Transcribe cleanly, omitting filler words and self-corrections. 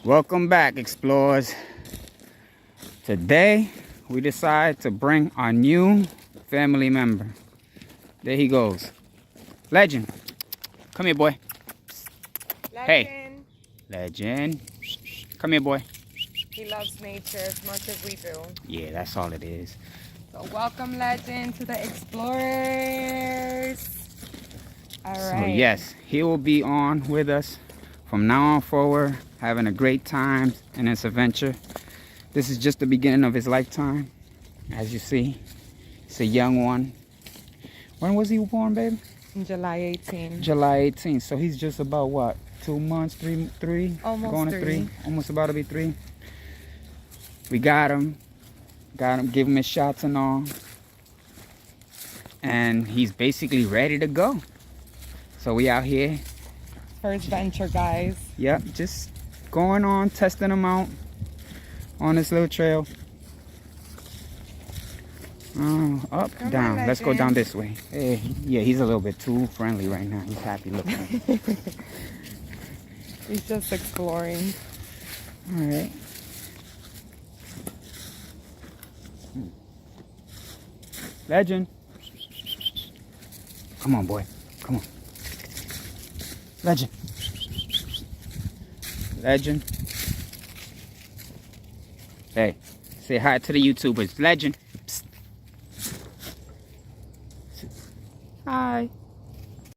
Welcome back, explorers. Today we decide to bring our new family member. There he goes. Legend. Come here, boy. Legend. Hey. Legend. Come here, boy. He loves nature as much as we do. Yeah, that's all it is. So welcome, Legend, to the Explorers. All right. So yes, he will be on with us from now on forward, having a great time in this adventure. This is just the beginning of his lifetime. As you see, it's a young one. When was he born, babe? July 18. July 18th. So he's just about what? 2 months, three? Almost going to three. Almost about to be 3. We got him, give him his shots and all. And he's basically ready to go. So we out here. First venture, guys. Yep, just going on, testing him out on this little trail. Up, Come down. on, Let's go Legend. down this way. Hey, yeah, he's a little bit too friendly right now. He's happy looking. He's just exploring. All right. Legend. Come on, boy. Come on. Legend. Legend. Hey, say hi to the YouTubers. Legend. Psst. Hi.